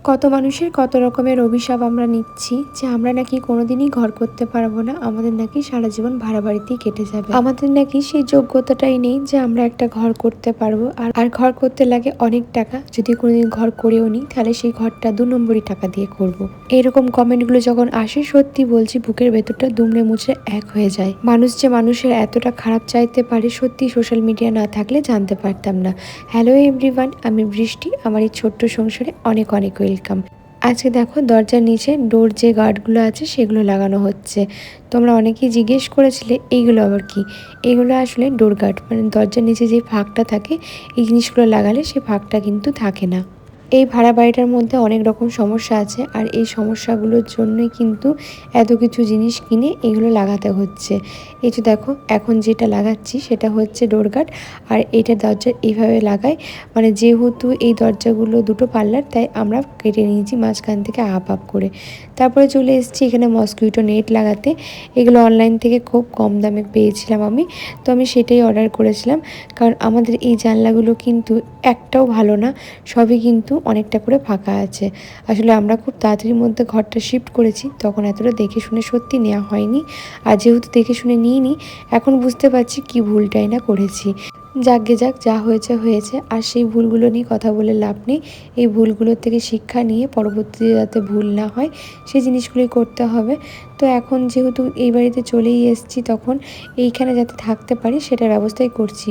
কত মানুষের কত রকমের অভিশাপ আমরা নিচ্ছি যে আমরা নাকি কোনোদিনই ঘর করতে পারবো না, আমাদের নাকি সারা জীবন ভাড়া বাড়িতেই কেটে যাবে, আমাদের নাকি সেই যোগ্যতাটাই নেই যে আমরা একটা ঘর করতে পারবো। আর ঘর করতে লাগে অনেক টাকা, যদি কোনোদিন ঘর করেও নিই তাহলে সেই ঘরটা 2 নম্বরই টাকা দিয়ে করব। এরকম কমেন্টগুলো যখন আসে সত্যি বলছি বুকের ভেতরটা দুমড়ে মুচড়ে এক হয়ে যায়। মানুষ যে মানুষের এতটা খারাপ চাইতে পারে সত্যি সোশ্যাল মিডিয়া না থাকলে জানতে পারতাম না। হ্যালো এভরিওয়ান, আমি বৃষ্টি, আমার এই ছোট্ট সংসারে অনেক অনেক ওয়েলকাম। আজকে দেখো দরজার নিচে ডোর যে গার্ডগুলো আছে সেগুলো লাগানো হচ্ছে। তোমরা অনেকেই জিজ্ঞেস করেছিলে এইগুলো আবার কি। এগুলো আসলে ডোর গার্ড, মানে দরজার নিচে যে ফাঁকটা থাকে এই জিনিসগুলো লাগালে সেই ফাঁকটা কিন্তু থাকে না। এই ভাড়া বাড়িটার মধ্যে অনেক রকম সমস্যা আছে, আর এই সমস্যাগুলোর জন্যই কিন্তু এত কিছু জিনিস কিনে এগুলো লাগাতে হচ্ছে। এই যে দেখো এখন যেটা লাগাচ্ছি সেটা হচ্ছে ডোর গার্ড, আর এইটা দরজা এইভাবে লাগাই, মানে যেহেতু এই দরজাগুলো দুটো পাল্লার তাই আমরা কেটে নিয়েছি মাঝখান থেকে আপ করে। তারপরে চলে এসেছি এখানে মসকিউটো নেট লাগাতে। এগুলো অনলাইন থেকে খুব কম দামে পেয়েছিলাম আমি, তো আমি সেটাই অর্ডার করেছিলাম। কারণ আমাদের এই জানলাগুলো কিন্তু একটাও ভালো না, সবই কিন্তু অনেকটা করে ফাঁকা আছে। আসলে আমরা খুব তাড়াতাড়ির মধ্যে ঘরটা শিফট করেছি, তখন এতটা দেখে শুনে সত্যি নেওয়া হয়নি। আর যেহেতু দেখে শুনে নিইনি, এখন বুঝতে পারছি কি ভুলটাই না করেছি। যাকগে যাক, যা হয়েছে হয়েছে, আর সেই ভুলগুলো নিয়ে কথা বলে লাভ নেই। এই ভুলগুলোর থেকে শিক্ষা নিয়ে পরবর্তীতে যাতে ভুল না হয় সেই জিনিসগুলোই করতে হবে। তো এখন যেহেতু এই বাড়িতে চলেই এসেছি, তখন এইখানে যাতে থাকতে পারি সেটার ব্যবস্থাই করছি।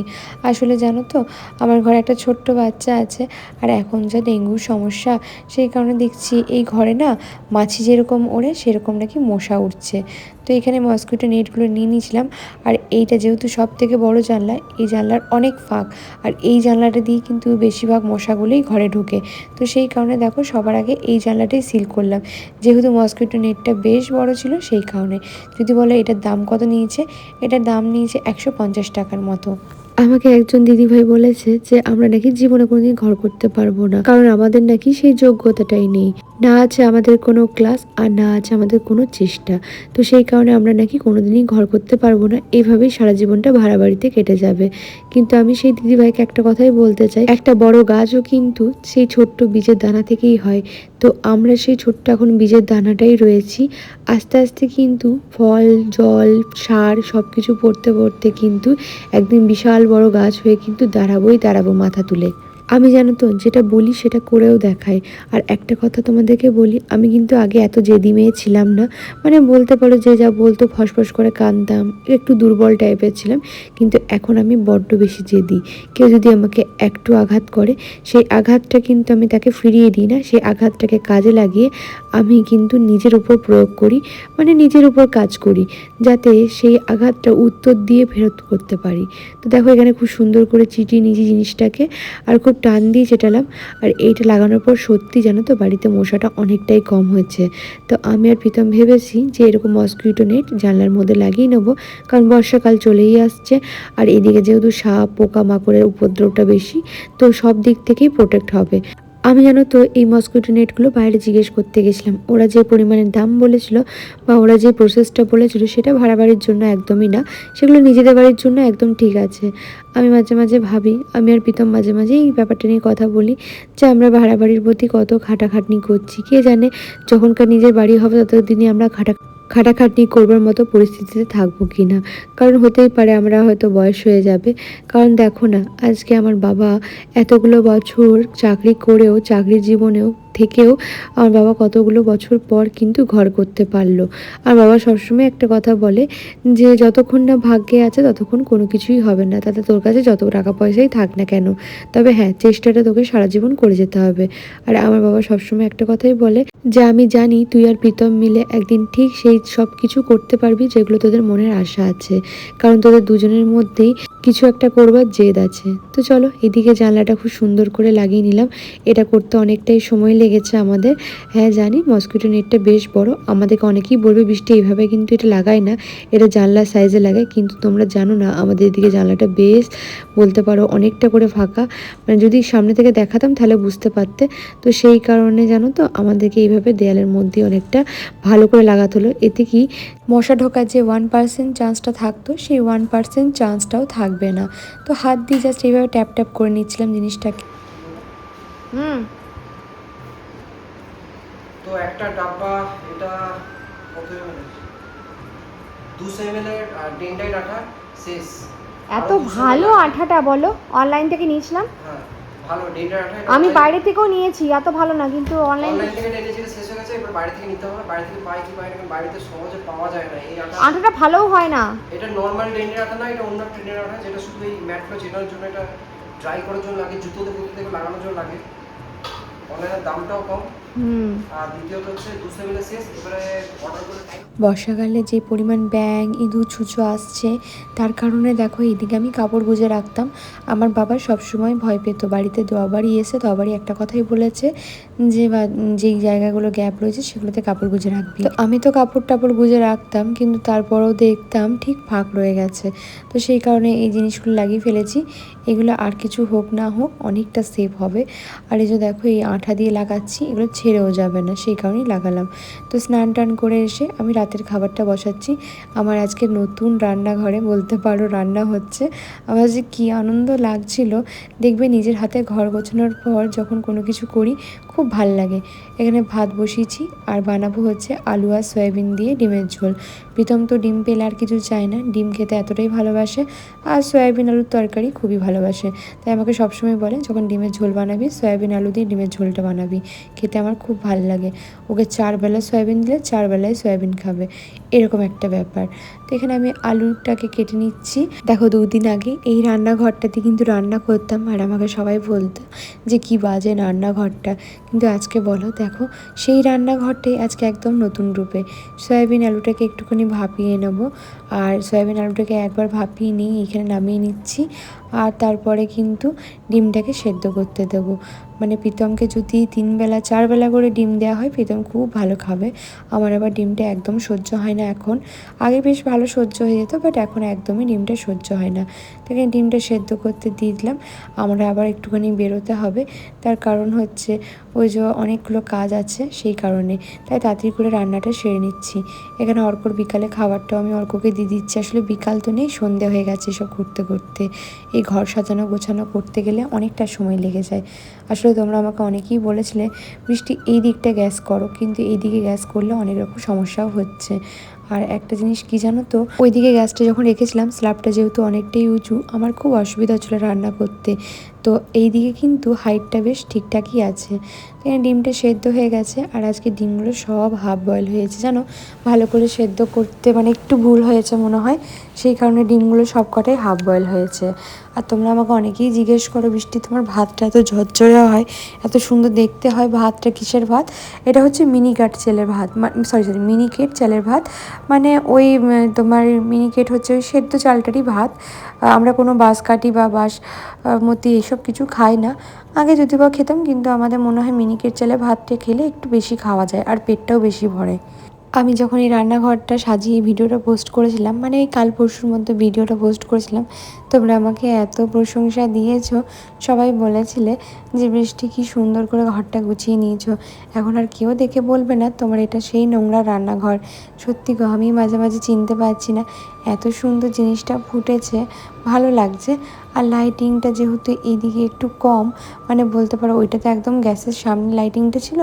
আসলে জানো তো, আমার ঘরে একটা ছোট্ট বাচ্চা আছে, আর এখন যা ডেঙ্গুর সমস্যা, সেই কারণে দেখছি এই ঘরে না মাছি যেরকম ওড়ে সেরকম নাকি মশা উঠছে। তো এখানে মসকিউটো নেটগুলো নিয়ে নিয়েছিলাম। আর এইটা যেহেতু সব থেকে বড় জানলা, এই জানলার অনেক ফাঁক, আর এই জানলাটা দিয়ে কিন্তু বেশিরভাগ মশাগুলোই ঘরে ঢুকে। তো সেই কারণে দেখো সবার আগে এই জানলাটাই সিল করলাম, যেহেতু মসকিউটো নেটটা বেশ বড় ছিল সেই কারণে। যদি বলো এটার দাম কত নিয়েছে, এটার দাম নিয়েছে 150 টাকার মতো। আমাকে একজন দিদিভাই বলেছে যে আমরা নাকি জীবনে কোনোদিন ঘর করতে পারবো না, কারণ আমাদের নাকি সেই যোগ্যতাটাই নেই, না আছে আমাদের কোনো ক্লাস আর না আছে আমাদের কোনো চেষ্টা। তো সেই কারণে আমরা নাকি কোনোদিনই ঘর করতে পারবো না, এইভাবেই সারা জীবনটা ভাড়া বাড়িতে কেটে যাবে। কিন্তু আমি সেই দিদিভাইকে একটা কথাই বলতে চাই, একটা বড় গাছও কিন্তু সেই ছোট্ট বীজের দানা থেকেই হয়। তো আমরা সেই ছোট্ট এখন বীজের দানাটাই রয়েছি। আস্তে আস্তে কিন্তু ফল, জল, সার সব কিছু পড়তে পড়তে কিন্তু একদিন বিশাল বড় গাছ হয়ে কিন্তু দাঁড়াবো মাথা তুলে। আমি জানো তো যেটা বলি সেটা করেও দেখাই। আর একটা কথা তোমাদেরকে বলি, আমি কিন্তু আগে এত জেদি মেয়ে ছিলাম না, মানে বলতে পারো যে যা বলতো ফসফস করে কাঁদতাম, একটু দুর্বল টাইপের ছিলাম। কিন্তু এখন আমি বড্ড বেশি জেদি। কেউ যদি আমাকে একটু আঘাত করে, সেই আঘাতটা কিন্তু আমি তাকে ফিরিয়ে দিই না, সেই আঘাতটাকে কাজে লাগিয়ে আমি কিন্তু নিজের উপর প্রয়োগ করি, মানে নিজের উপর কাজ করি, যাতে সেই আঘাতটা উত্তর দিয়ে ফেরত করতে পারি। তো দেখো এখানে খুব সুন্দর করে চিটিয়ে নিয়েছি জিনিসটাকে, আর খুব টান দিয়ে চেটালাম। আর এইটা লাগানোর পর সত্যি জানো তো বাড়িতে মশাটা অনেকটাই কম হয়েছে। তো আমি আর প্রীতম ভেবেছি যে এরকম মসকিউটো নেট জানলার মধ্যে লাগিয়ে নেবো, কারণ বর্ষাকাল চলেই আসছে। আর এদিকে যেহেতু সাপ পোকা মাকড়ের উপদ্রবটা বেশি, তো সব দিক থেকেই প্রোটেক্ট হবে। আমি জানো তো এই মসকিউটো নেটগুলো বাইরে জিজ্ঞেস করতে গেছিলাম, ওরা যে পরিমাণের দাম বলেছিল বা ওরা যে প্রসেসটা বলেছিল সেটা ভাড়া বাড়ির জন্য একদমই না, সেগুলো নিজেদের বাড়ির জন্য একদম ঠিক আছে। আমি মাঝে মাঝে ভাবি, আমি আর প্রীতম মাঝে মাঝে এই ব্যাপারটা নিয়ে কথা বলি, যে আমরা ভাড়া বাড়ির প্রতি কত খাটাখাটনি করছি, কে জানে যখনকার নিজের বাড়ি হবে ততদিনই আমরা খাটাখাটনি করবার মতো পরিস্থিতিতে থাকবো কি না। কারণ হতেই পারে আমরা হয়তো বয়স হয়ে যাবে। কারণ দেখো না, আজকে আমার বাবা এতগুলো বছর চাকরি করেও, চাকরির জীবনেও থেকেও আমার বাবা কতগুলো বছর পর কিন্তু ঘর করতে পারলো। আর বাবা সবসময় একটা কথা বলে যে যতক্ষণ না ভাগ্যে আছে ততক্ষণ কোনো কিছুই হবে না, তাতে তোর কাছে যত টাকা পয়সাই থাক না কেন, তবে হ্যাঁ চেষ্টাটা তোকে সারা জীবন করে যেতে হবে। আর আমার বাবা সবসময় একটা কথাই বলে যে আমি জানি তুই আর প্রীতম মিলে একদিন ঠিক সেই সব কিছু করতে পারবি যেগুলো তোদের মনের আশা আছে, কারণ তোদের দুজনের মধ্যেই কিছু একটা করবার জেদ আছে। তো চলো এদিকে জানলাটা খুব সুন্দর করে লাগিয়ে নিলাম। এটা করতে অনেকটাই সময় লেগেছে আমাদের। হ্যাঁ জানি মসকিউটো নেটটা বেশ বড়, আমাদেরকে অনেকেই বলবে বৃষ্টি এইভাবে কিন্তু এটা লাগায় না, এটা জানলার সাইজে লাগায়, কিন্তু তোমরা জানো না আমাদের এদিকে জানলাটা বেশ বলতে পারো অনেকটা করে ফাঁকা, মানে যদি সামনে থেকে দেখাতাম তাহলে বুঝতে পারতে। তো সেই কারণে জানো তো আমাদেরকে এইভাবে দেয়ালের মধ্যে অনেকটা ভালো করে লাগাতে হলো। এতে কি মশা ঢোকার যে 1% চান্সটা থাকতো সেই 1% চান্সটাও থাকবে না। তো হাত দিয়ে জাস্ট এইভাবে ট্যাপ ট্যাপ করে নিচ্ছিলাম জিনিসটাকে। তো একটা ডাব্বা এটা কত ml এর? 200 ml এর ডেন্ডাইট আঠা শেষ। এত আরো 200 ml ভালো লাগবে। আঠাটা বলো, অনলাইন থেকে নিয়েছিলাম হ্যাঁ ভালো ডেন্ডাইট আঠা এটা আমি, হচ্ছে বাইরে থেকেও নিয়েছি, এত ভালো না, কিন্তু অনলাইন অনলাইন থেকে। থেকে নিয়েছি শেষ হয়ে গেছে, এবার বাইরে থেকে নিতে হবে। বাইরে থেকে পাই কি পাই না, কারণ বাড়িতে সহজে পাওয়া যায় না এই আঠা। আঠাটা ভালোও হয় না। এটা নর্মাল ডেন্ডাইট আঠা না, এটা অন্য একটা ডেন্ডাইট আঠা, যেটা শুধু এই ম্যাটগুলো চেনার জন্য, এটা ড্রাই করার জন্য লাগে, জুতোতে পুঁতোতে লাগানোর জন্য লাগে। অনলাইনের দামটাও কম। আর দ্বিতীয়ত হচ্ছে 200 ml শেষ। এবারে অর্ডার করে বর্ষাকালে যে পরিমাণ ব্যাঙ ইঁদুর ছুঁচো আসছে, তার কারণে দেখো এদিকে আমি কাপড় গুঁজে রাখতাম। আমার বাবা সবসময় ভয় পেত, বাড়িতে যবারই এসে তবারই একটা কথাই বলেছে যে যেই জায়গাগুলো গ্যাপ রয়েছে সেগুলোতে কাপড় গুঁজে রাখবি। তো আমি তো কাপড় টাপড় গুঁজে রাখতাম, কিন্তু তারপরেও দেখতাম ঠিক ফাঁক রয়ে গেছে। তো সেই কারণে এই জিনিসগুলো লাগিয়ে ফেলেছি। এগুলো আর কিছু হোক না হোক অনেকটা সেফ হবে। আর এই যে দেখো এই আঠা দিয়ে লাগাচ্ছি, এগুলো ছেড়েও যাবে না, সেই কারণেই লাগালাম। তো স্নান টান করে এসে আমি রাতের খাবারটা বসাচ্ছি। আমার আজকে নতুন রান্নাঘরে বলতে পারো রান্না হচ্ছে। আমার যে কী আনন্দ লাগছিল, দেখবে নিজের হাতে ঘর গোছানোর পর যখন কোনো কিছু করি খুব ভাল লাগে। এখানে ভাত বসিয়েছি আর বানাবো হচ্ছে আলু আর সয়াবিন দিয়ে ডিমের ঝোল। প্রীতম তো ডিম পেলে আর কিছু চায় না, ডিম খেতে এতটাই ভালোবাসে। আর সয়াবিন আলুর তরকারি খুবই ভালোবাসে, তাই আমাকে সবসময় বলে যখন ডিমের ঝোল বানাবি সয়াবিন আলু দিয়ে ডিমের ঝোলটা বানাবি, খেতে আমার খুব ভালো লাগে। ওকে 4 বেলা সয়াবিন দিলে 4 বেলায় সয়াবিন খাবে, এরকম একটা ব্যাপার। তো এখানে আমি আলুটাকে কেটে নিচ্ছি। দেখো 2 দিন আগে এই রান্নাঘরটাতে কিন্তু রান্না করতাম, আর আমাকে সবাই বলতো যে কি বাজে রান্নাঘরটা, কিন্তু আজকে বলো দেখো সেই রান্নাঘরটাই আজকে একদম নতুন রূপে। সয়াবিন আলুটাকে একটুখানি ভাপিয়ে নেবো, আর সয়াবিন আলুটাকে একবার ভাপিয়ে নিয়ে এখানে নামিয়ে নিচ্ছি। আর তারপরে কিন্তু ডিমটাকে সেদ্ধ করতে দেবো। মানে প্রীতমকে যদি 3 বেলা 4 বেলা করে ডিম দেওয়া হয় প্রীতম খুব ভালো খাবে। আমার আবার ডিমটা একদম সহ্য হয় না এখন, আগে বেশ ভালো সহ্য হয়ে যেত, বাট এখন একদমই ডিমটা সহ্য হয় না। তাকে ডিমটা সেদ্ধ করতে দিয়ে দিলাম। আমরা আবার একটুখানি বেরোতে হবে, তার কারণ হচ্ছে ওই যে অনেকগুলো কাজ আছে সেই কারণে, তাই তাড়াতাড়ি করে রান্নাটা সেরে নিচ্ছি। এখানে অর্কর বিকালে খাবারটাও আমি অর্ককে দিয়ে দিচ্ছি। আসলে বিকাল তো নেই, সন্ধে হয়ে গেছে এসব করতে করতে। এই ঘর সাজানো গোছানো করতে গেলে অনেকটা সময় লেগে যায়। আসলে তোমরা আমাকে অনেকেই বলেছিলে বৃষ্টি এই দিকটা গ্যাস করো, কিন্তু এই দিকে গ্যাস করলে অনেক রকম সমস্যাও হচ্ছে। আর একটা জিনিস কি জানো তো, ওইদিকে গ্যাসটা যখন রেখেছিলাম স্ল্যাবটা যেহেতু অনেকটাই উঁচু, আমার খুব অসুবিধা হচ্ছিলো রান্না করতে। তো এই দিকে কিন্তু হাইটটা বেশ ঠিকঠাকই আছে। এখানে ডিমটা সেদ্ধ হয়ে গেছে, আর আজকে ডিমগুলো সব হাফ বয়েল হয়েছে জানো, ভালো করে সেদ্ধ করতে মানে একটু ভুল হয়েছে মনে হয়, সেই কারণে ডিমগুলো সব কটাই হাফ বয়েল হয়েছে। আর তোমরা আমাকে অনেকেই জিজ্ঞেস করো বৃষ্টি তোমার ভাতটা এত ঝরঝরে হয়, এত সুন্দর দেখতে হয়, ভাতটা কিসের ভাত? এটা হচ্ছে মিনিকেট চালের ভাত, সরি মিনিকেট চালের ভাত। মানে ওই তোমার মিনিকেট হচ্ছে ওই সেদ্ধ চালটারই ভাত। আমরা কোনো বাঁশকাঠি বা বাসমতি এসব কিছু খাই না। আগে যদি বা খেতাম, কিন্তু আমাদের মনে হয় মিনিকেট চালে ভাতটা খেলে একটু বেশি খাওয়া যায় আর পেটটাও বেশি ভরে। আমি যখন এই রান্নাঘরটা সাজিয়ে ভিডিওটা পোস্ট করেছিলাম, মানে এই কাল পরশুর মধ্যে ভিডিওটা পোস্ট করেছিলাম, তোমরা আমাকে এত প্রশংসা দিয়েছো। সবাই বলেছিলে যে বৃষ্টি কি সুন্দর করে ঘরটা গুছিয়ে নিয়েছো, এখন আর কেউ দেখে বলবে না তোমার এটা সেই নোংরা রান্নাঘর। সত্যি গো, আমি মাঝে মাঝে চিনতে পারছি না, এত সুন্দর জিনিসটা ফুটেছে, ভালো লাগছে। আর লাইটিংটা যেহেতু এইদিকে একটু কম, মানে বলতে পারো ওইটাতে একদম গ্যাসের সামনে লাইটিংটা ছিল,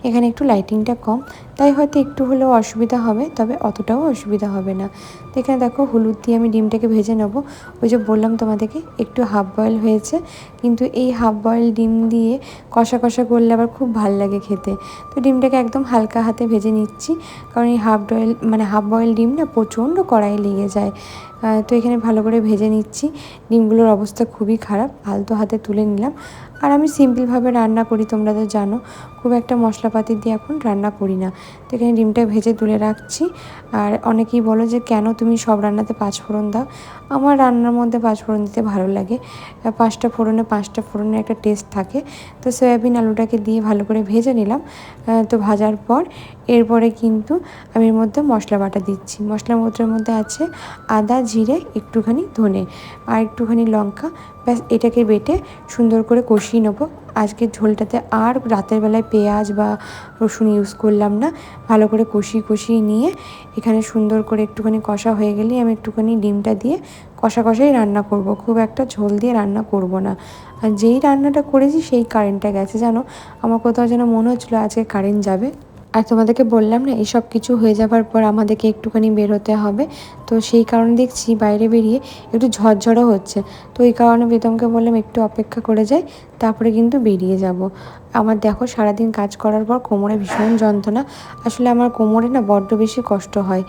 এখানে একটু লাইটিংটা কম, তাই হয়তো একটু হলেও অসুবিধা হবে, তবে অতটাও অসুবিধা হবে না। তো এখানে দেখো হলুদ দিয়ে আমি ডিমটাকে ভেজে নেবো। ওই যে বললাম তোমাদেরকে একটু হাফ বয়েল হয়েছে, কিন্তু এই হাফ বয়েল ডিম দিয়ে কষা কষা করলে আবার খুব ভাল লাগে খেতে। তো ডিমটাকে একদম হালকা হাতে ভেজে নিচ্ছি, কারণ এই হাফ বয়েল ডিম না প্রচণ্ড কড়াইয়ে লেগে যায়। তো এখানে ভালো করে ভেজে নিচ্ছি। ডিমগুলোর অবস্থা খুবই খারাপ, আলতো হাতে তুলে নিলাম। আর আমি সিম্পলভাবে রান্না করি, তোমরা তো জানো, খুব একটা মশলাপাতি দিয়ে এখন রান্না করি না। তো এখানে ডিমটা ভেজে তুলে রাখছি। আর অনেকেই বলো যে কেন তুমি সব রান্নাতে 5 ফোড়ন দাও? আমার রান্নার মধ্যে 5 ফোড়ন দিতে ভালো লাগে। 5টা ফোড়নে 5টা ফোড়নের একটা টেস্ট থাকে। তো সয়াবিন আলুটাকে দিয়ে ভালো করে ভেজে নিলাম। তো ভাজার পর এরপরে কিন্তু আমি এর মধ্যে মশলা বাটা দিচ্ছি। মশলার মধ্যে আছে আদা, জিরে, একটুখানি ধনে আর একটুখানি লঙ্কা, ব্যাস এটাকে বেটে সুন্দর করে কষিয়ে নেবো। আজকের ঝোলটাতে আর রাতের বেলায় পেঁয়াজ বা রসুন ইউজ করলাম না, ভালো করে কষিয়ে নিয়ে এখানে সুন্দর করে একটুখানি কষা হয়ে গেলেই আমি একটুখানি ডিমটা দিয়ে কষাই রান্না করব, খুব একটা ঝোল দিয়ে রান্না করব না। আর যেই রান্নাটা করেছি সেই কারেন্টটা গেছে জানো, আমার কোথাও যেন মনে হচ্ছিলো আজকে কারেন্ট যাবে। আর তোমাদেরকে বললাম না এইসব কিছু হয়ে যাবার পর আমাদেরকে একটুখানি বেরোতে হবে, তো সেই কারণে দেখছি বাইরে বেরিয়ে একটু ঝড়ঝড়ও হচ্ছে। তো এই কারণে প্রীতমকে বললাম একটু অপেক্ষা করে যাই, তারপরে কিন্তু বেরিয়ে যাব। আমার দেখো সারাদিন কাজ করার পর কোমরে ভীষণ যন্ত্রণা, আসলে আমার কোমরে না বড্ড বেশি কষ্ট হয়।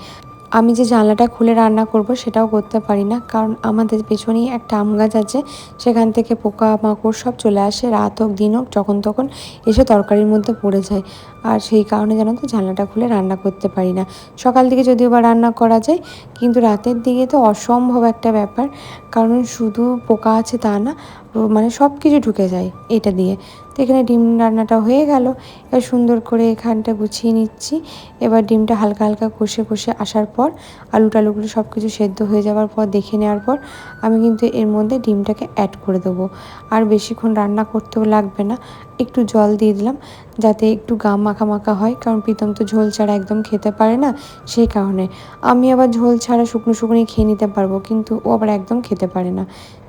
আমি যে জানলাটা খুলে রান্না করব সেটাও করতে পারি না, কারণ আমাদের পেছনেই একটা আম গাছ আছে, সেখান থেকে পোকা মাকড় সব চলে আসে, রাত হোক দিন হোক যখন তখন এসে তরকারির মধ্যে পড়ে যায়। আর সেই কারণে জানো তো জানলাটা খুলে রান্না করতে পারি না। সকাল দিকে যদিও বা রান্না করা যায়, কিন্তু রাতের দিকে তো অসম্ভব একটা ব্যাপার, কারণ শুধু পোকা আছে তা না, মানে সব কিছু ঢুকে যায় এটা দিয়ে। তো এখানে ডিম রান্নাটা হয়ে গেল, এবার সুন্দর করে এখানটা গুছিয়ে নিচ্ছি। এবার ডিমটা হালকা হালকা কষে কষে আসার পর আলু টালুগুলো সব কিছু সেদ্ধ হয়ে যাওয়ার পর দেখে নেওয়ার পর আমি কিন্তু এর মধ্যে ডিমটাকে অ্যাড করে দেবো। আর বেশিক্ষণ রান্না করতেও লাগবে না, একটু জল দিয়ে দিলাম যাতে একটু গাম মাখা মাখা হয়, কারণ প্রীতম তো ঝোল ছাড়া একদম খেতে পারে না, সেই কারণে। আমি আবার ঝোল ছাড়া শুকনো শুকনোই খেয়ে নিতে পারবো, কিন্তু ও আবার একদম খেতে পারে না।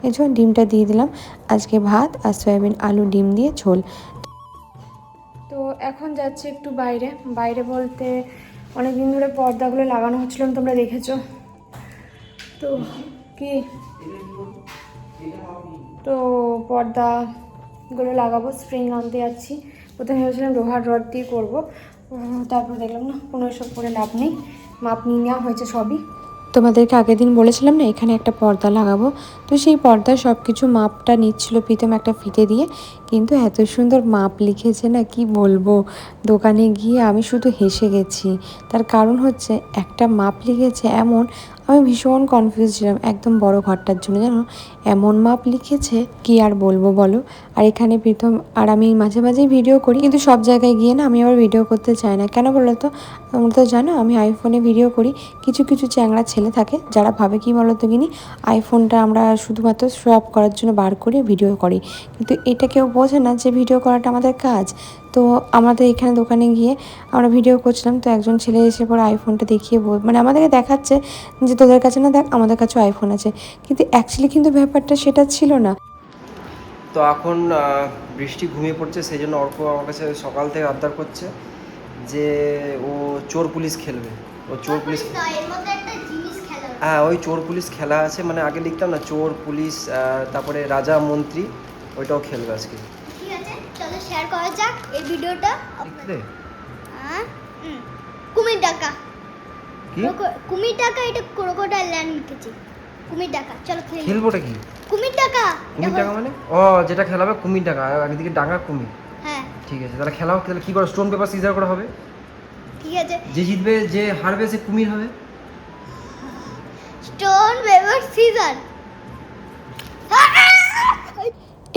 এই জন্য ডিমটা দিয়ে দিলাম। আজকে ভাত আর সয়াবিন আলু ডিম দিয়ে ঝোল। তো এখন যাচ্ছি একটু বাইরে, বাইরে বলতে অনেক দিন ধরে পর্দাগুলো লাগানো হচ্ছিল, তোমরা দেখেছো তো কি, তো পর্দাগুলো লাগাবো, স্প্রিং আনতে যাচ্ছি। প্রথমে ভেবেছিলাম লোহার রড দিয়ে করবো, তারপর দেখলাম না কোনো এসব করে লাভ নেই, মাপ নিয়ে নেওয়া হয়েছে সবই। তোমাদেরকে আগের দিন বলেছিলাম না এখানে একটা পর্দা লাগাবো, তো সেই পর্দায় সব কিছু মাপটা নিচ্ছিল প্রীতম একটা ফিতে দিয়ে, কিন্তু এত সুন্দর মাপ লিখেছে না কি বলবো, দোকানে গিয়ে আমি শুধু হেসে গেছি। তার কারণ হচ্ছে একটা মাপ লিখেছে এমন, আমি ভীষণ কনফিউজ ছিলাম একদম বড় ঘরটার জন্য, জানো এমন মাপ লিখেছে কি আর বলবো বলো। আর এখানে প্রীতম আর আমি মাঝে মাঝেই ভিডিও করি, কিন্তু সব জায়গায় গিয়ে না আমি আবার ভিডিও করতে চাই না, কেন বলো তো, তোমরা তো জানো আমি আইফোনে ভিডিও করি। কিছু কিছু চ্যাংড়া ছেলে থাকে যারা ভাবে কি বলো তো কিনি, আইফোনটা আমরা শুধুমাত্র শো অফ করার জন্য বার করে ভিডিও করি, কিন্তু এটা কেউ বোঝে না যে ভিডিও করাটা আমাদের কাজ। তো আমাদের এখানে দোকানে গিয়ে আমরা ভিডিও করছিলাম, তো একজন ছেলে এসে পরে আইফোনটা দেখিয়ে মানে আমাদেরকে দেখাচ্ছে যে তোদের কাছে না দেখ আমাদের কাছেও আইফোন আছে, কিন্তু অ্যাকচুয়ালি কিন্তু ব্যাপারটা সেটা ছিল না। তো এখন বৃষ্টি ঘুমিয়ে পড়ছে, সেই জন্য অর্ক আমার কাছে সকাল থেকে আবদার করছে যে ও চোর পুলিশ খেলবে। ও চোর পুলিশ, হ্যাঁ ওই চোর পুলিশ খেলা আছে, মানে আগে লিখতাম না চোর পুলিশ, তারপরে রাজা মন্ত্রী, ওইটাও খেলবে আজকে। ঠিক আছে, চলো শেয়ার করা যাক এই ভিডিওটা। লিখলে কুমির ডাকা, কি কুমির ডাকা, এটা ক্রোকোডাইল ল্যান্ড লিখেছি। কুমির ডাকা, চলো খেলি। খেলবোটা কি? কুমির ডাকা। কুমির ডাকা মানে ও যেটা খেলা হবে কুমির ডাকা, আর একদিকে ডাঙা কুমির। হ্যাঁ ঠিক আছে, তাহলে খেলা হোক। তাহলে কি করে, স্টোন পেপার সিজার করা হবে? ঠিক আছে, যে জিতবে যে হারবে সে কুমির হবে। Stone paper scissor.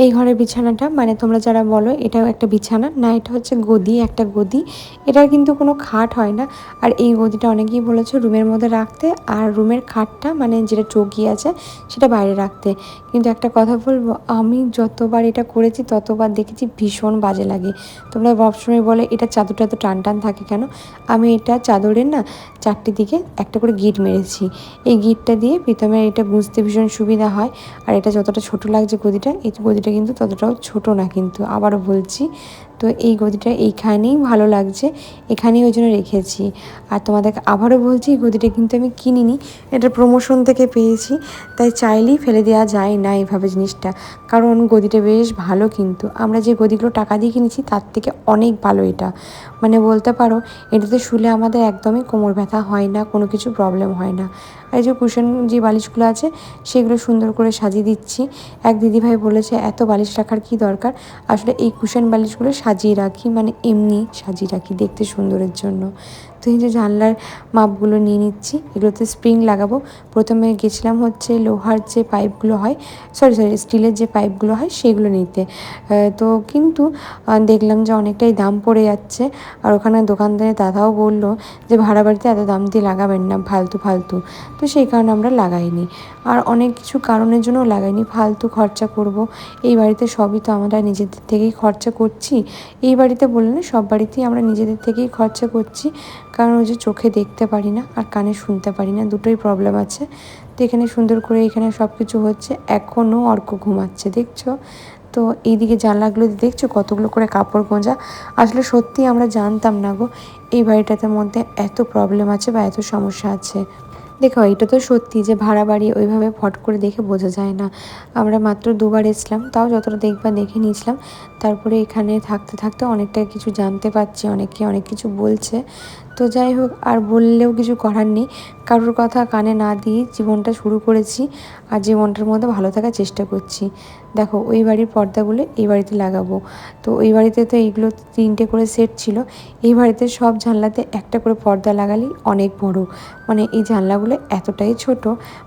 এই ঘরের বিছানাটা মানে তোমরা যারা বলো এটাও একটা বিছানা না, এটা হচ্ছে গদি, একটা গদি, এটার কিন্তু কোনো খাট হয় না। আর এই গদিটা অনেকেই বলেছে রুমের মধ্যে রাখতে, আর রুমের খাটটা মানে যেটা চৌকি আছে সেটা বাইরে রাখতে, কিন্তু একটা কথা বলবো, আমি যতবার এটা করেছি ততবার দেখেছি ভীষণ বাজে লাগে। তোমরা সবসময় বলে এটা চাদরটা এত টান টান থাকে কেন, আমি এটা চাদরের না চারটি দিকে একটা করে গিট মেরেছি, এই গিটটা দিয়ে প্রীতমের এটা গুঁজতে ভীষণ সুবিধা হয়। আর এটা যতটা ছোট লাগছে গদিটা, এই গদিটা কিন্তু ততটাও ছোট না, কিন্তু আবারও বলছি। তো এই গদিটা এইখানেই ভালো লাগছে, এখানেই ওই জন্য রেখেছি। আর তোমাদেরকে আবারও বলছি এই গদিটা কিন্তু আমি কিনিনি, এটা প্রমোশন থেকে পেয়েছি, তাই চাইলেই ফেলে দেওয়া যায় না এইভাবে জিনিসটা, কারণ গদিটা বেশ ভালো, কিন্তু আমরা যে গদিগুলো টাকা দিয়ে কিনেছি তার থেকে অনেক ভালো এটা, মানে বলতে পারো এটাতে শুলে আমাদের একদমই কোমর ব্যথা হয় না, কোনো কিছু প্রবলেম হয় না। আর এই যে কুশন যে বালিশগুলো আছে সেগুলো সুন্দর করে সাজিয়ে দিচ্ছি। এক দিদিভাই বলেছে এত বালিশ রাখার কি দরকার, আসলে এই কুশন বালিশগুলো সাজিয়ে রাখি, মানে এমনি সাজিয়ে রাখি দেখতে সুন্দরের জন্য। তো এই যে জানলার মাপগুলো নিয়ে নিচ্ছি, এগুলোতে স্প্রিং লাগাবো। প্রথমে গেছিলাম হচ্ছে লোহার যে পাইপগুলো হয়, সরি স্টিলের যে পাইপগুলো হয় সেগুলো নিতে, তো কিন্তু দেখলাম যে অনেকটাই দাম পড়ে যাচ্ছে। আর ওখানে দোকানদারের দাদাও বললো যে ভাড়া বাড়িতে এত দাম দিয়ে লাগাবেন না, ফালতু ফালতু, তো সেই কারণে আমরা লাগাইনি। আর অনেক কিছু কারণের জন্যও লাগাইনি, ফালতু খরচা করব, এই বাড়িতে সবই তো আমরা নিজেদের থেকেই খরচা করছি, এই বাড়িতে বললে না সব বাড়িতেই আমরা নিজেদের থেকেই খরচা করছি, কারণ ওই যে চোখে দেখতে পারি না আর কানে শুনতে পারি না, দুটোই প্রবলেম আছে। তো এখানে সুন্দর করে এখানে সব কিছু হচ্ছে, এখনও অর্ক ঘুমাচ্ছে দেখছো। তো এইদিকে জানলাগুলো দেখছো কতগুলো করে কাপড় গোঁজা। আসলে সত্যি আমরা জানতাম না গো এই বাড়িটাতে মধ্যে এত প্রবলেম আছে বা এত সমস্যা আছে। দেখো এটা তো সত্যি যে ভাড়া বাড়ি ওইভাবে ফট করে দেখে বোঝা যায় না। আমরা মাত্র 2বার এসলাম, তাও যতটা দেখবার দেখে নিয়েছিলাম। তারপরে এখানে থাকতে থাকতে অনেকটা কিছু জানতে পারছি, অনেকে অনেক কিছু বলছে। তো যাই হোক, আর বললেও কিছু করার নেই, কারোর কথা কানে না দিয়ে জীবনটা শুরু করেছি আর জীবনটার মধ্যে ভালো থাকার চেষ্টা করছি। দেখো ওই বাড়ির পর্দাগুলো এই বাড়িতে লাগাবো। তো ওই বাড়িতে তো এইগুলো 3টে করে সেট ছিল, এই বাড়িতে সব জানলাতে একটা করে পর্দা লাগালেই অনেক বড়। মানে এই জানলাগুলো এতটাই ছোট,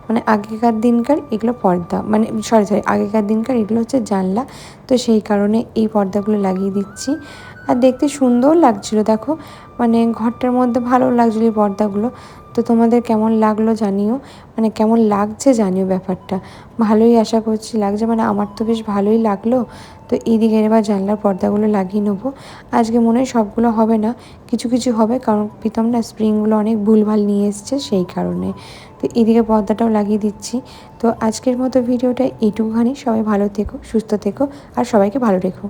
মানে আগেকার দিনকার এগুলো পর্দা, মানে সরি আগেকার দিনকার এগুলো হচ্ছে জানলা। তো সেই কারণে এই পর্দাগুলো লাগিয়ে দিচ্ছি। আর দেখতে সুন্দর লাগছিল দেখো, মানে ঘরটার মধ্যে ভালো লাগছিল এই পর্দাগুলো। তো তোমাদের কেমন লাগলো জানিও, মানে কেমন লাগছে জানিও ব্যাপারটা। ভালোই আশা করছি লাগছে, মানে আমার তো বেশ ভালোই লাগলো। তো এইদিকে এবার জানলার পর্দাগুলো লাগিয়ে নেবো। আজকে মনে হয় সবগুলো হবে না, কিছু কিছু হবে, কারণ প্রীতম না স্প্রিংগুলো অনেক ভুলভাল নিয়ে এসছে সেই কারণে। তো এদিকে পর্দাটাও লাগিয়ে দিচ্ছি। তো আজকের মতো ভিডিওটা এইটুকুখানি। সবাই ভালো থেকো, সুস্থ থেকো আর সবাইকে ভালো রেখো।